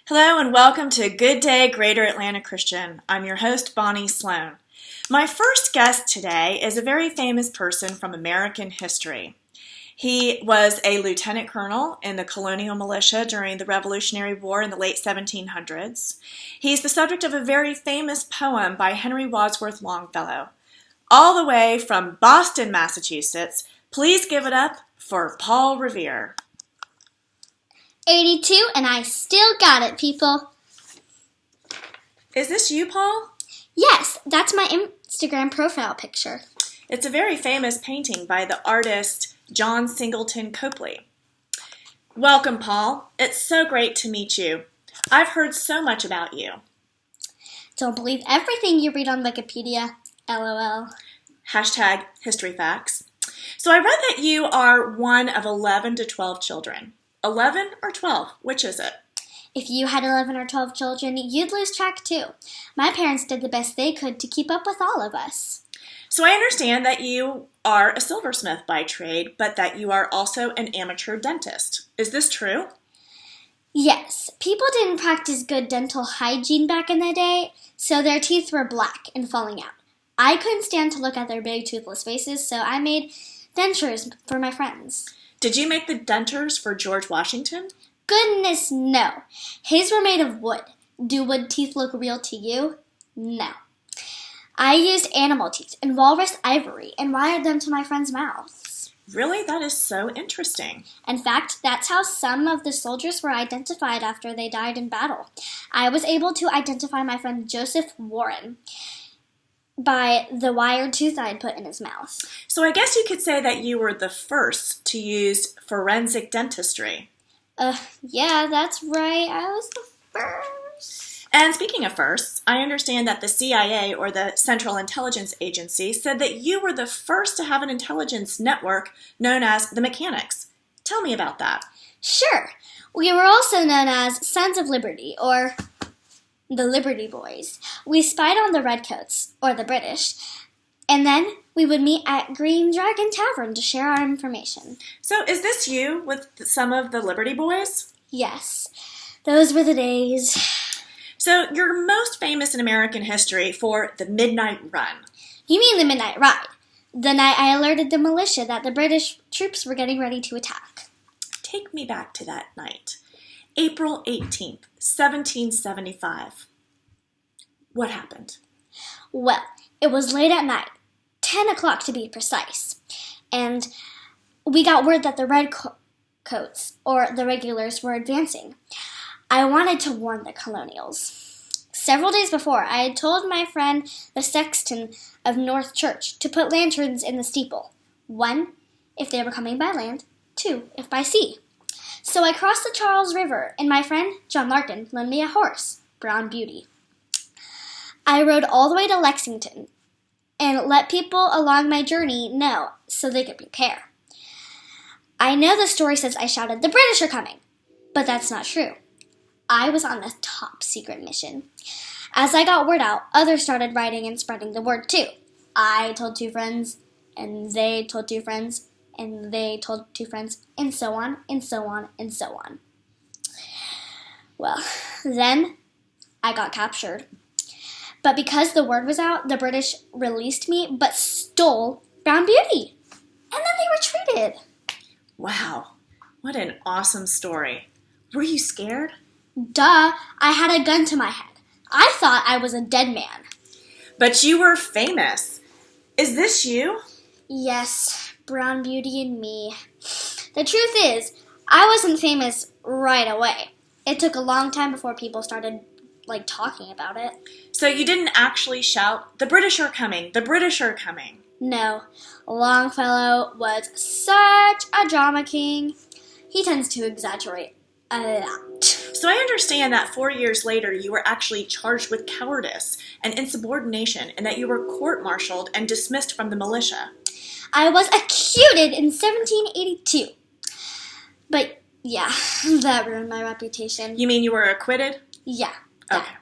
Hello and welcome to Good Day Greater Atlanta Christian. I'm your host, Bonnie Sloan. My first guest today is a very famous person from American history. He was a lieutenant colonel in the colonial militia during the Revolutionary War in the late 1700s. He's the subject of a very famous poem by Henry Wadsworth Longfellow. All the way from Boston, Massachusetts, please give it up for Paul Revere. 82, and I still got it, people. Is this you, Paul? Yes, that's my Instagram profile picture. It's a very famous painting by the artist John Singleton Copley. Welcome, Paul. It's so great to meet you. I've heard so much about you. Don't believe everything you read on Wikipedia, LOL. Hashtag history facts. So I read that you are one of 11 to 12 children. 11 or 12? Which is it? If you had 11 or 12 children, you'd lose track too. My parents did the best they could to keep up with all of us. So I understand that you are a silversmith by trade, but that you are also an amateur dentist. Is this true? Yes, people didn't practice good dental hygiene back in the day, so their teeth were black and falling out. I couldn't stand to look at their big toothless faces, so I made dentures for my friends. Did you make the dentures for George Washington? Goodness, no. His were made of wood. Do wood teeth look real to you? No. I used animal teeth and walrus ivory and wired them to my friends' mouths. Really? That is so interesting. In fact, that's how some of the soldiers were identified after they died in battle. I was able to identify my friend Joseph Warren by the wired tooth I had put in his mouth. So I guess you could say that you were the first to use forensic dentistry. Yeah, that's right. I was the first. And speaking of firsts, I understand that the CIA, or the Central Intelligence Agency, said that you were the first to have an intelligence network known as the Mechanics. Tell me about that. Sure. We were also known as Sons of Liberty, or the Liberty Boys. We spied on the Redcoats, or the British, and then we would meet at Green Dragon Tavern to share our information. So is this you with some of the Liberty Boys? Yes, those were the days. So you're most famous in American history for the Midnight Run. You mean the Midnight Ride, the night I alerted the militia that the British troops were getting ready to attack. Take me back to that night. April 18th, 1775. What happened? Well, it was late at night, 10 o'clock to be precise, and we got word that the Redcoats, or the regulars, were advancing. I wanted to warn the colonials. Several days before, I had told my friend, the sexton of North Church, to put lanterns in the steeple. 1, if they were coming by land. 2, if by sea. So I crossed the Charles River, and my friend, John Larkin, loaned me a horse, Brown Beauty. I rode all the way to Lexington and let people along my journey know so they could prepare. I know the story says I shouted, "The British are coming!" But that's not true. I was on a top secret mission. As I got word out, others started writing and spreading the word too. I told 2 friends, and they told 2 friends, and they told 2 friends, and so on, and so on, and so on. Well, then I got captured. But because the word was out, the British released me, but stole Brown Beauty. And then they retreated. Wow, what an awesome story. Were you scared? Duh, I had a gun to my head. I thought I was a dead man. But you were famous. Is this you? Yes, Brown Beauty and me. The truth is, I wasn't famous right away. It took a long time before people started, talking about it. So you didn't actually shout, "The British are coming, the British are coming." No, Longfellow was such a drama king. He tends to exaggerate a lot. So I understand that 4 years later you were actually charged with cowardice and insubordination, and that you were court-martialed and dismissed from the militia. I was acquitted in 1782. But yeah, that ruined my reputation. You mean you were acquitted? Yeah. Okay.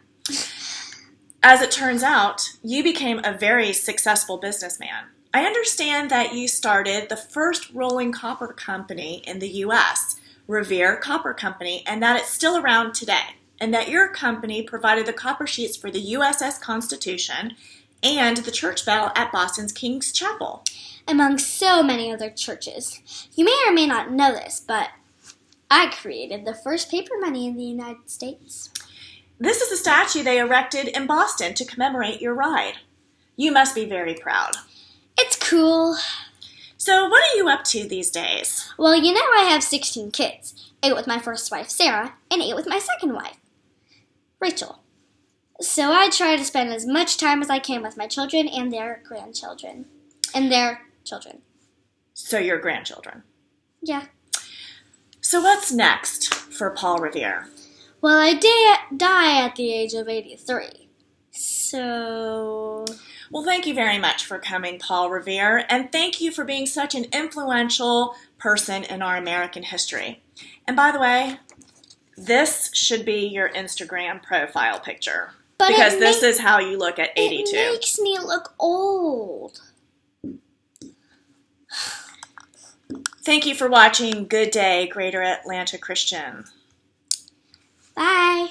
As it turns out, you became a very successful businessman. I understand that you started the first rolling copper company in the U.S., Revere Copper Company, and that it's still around today. and that your company provided the copper sheets for the USS Constitution and the church bell at Boston's King's Chapel. Among so many other churches. You may or may not know this, but I created the first paper money in the United States. This is a statue they erected in Boston to commemorate your ride. You must be very proud. It's cool. So what are you up to these days? Well, you know I have 16 kids. 8 with my first wife, Sarah, and 8 with my second wife, Rachel. So I try to spend as much time as I can with my children and their grandchildren. And their children. So your grandchildren. Yeah. So what's next for Paul Revere? Well, I die at the age of 83. So... Well, thank you very much for coming, Paul Revere, and thank you for being such an influential person in our American history. And by the way, this should be your Instagram profile picture. But because this is how you look at 82. It makes me look old. Thank you for watching Good Day, Greater Atlanta Christian. Bye.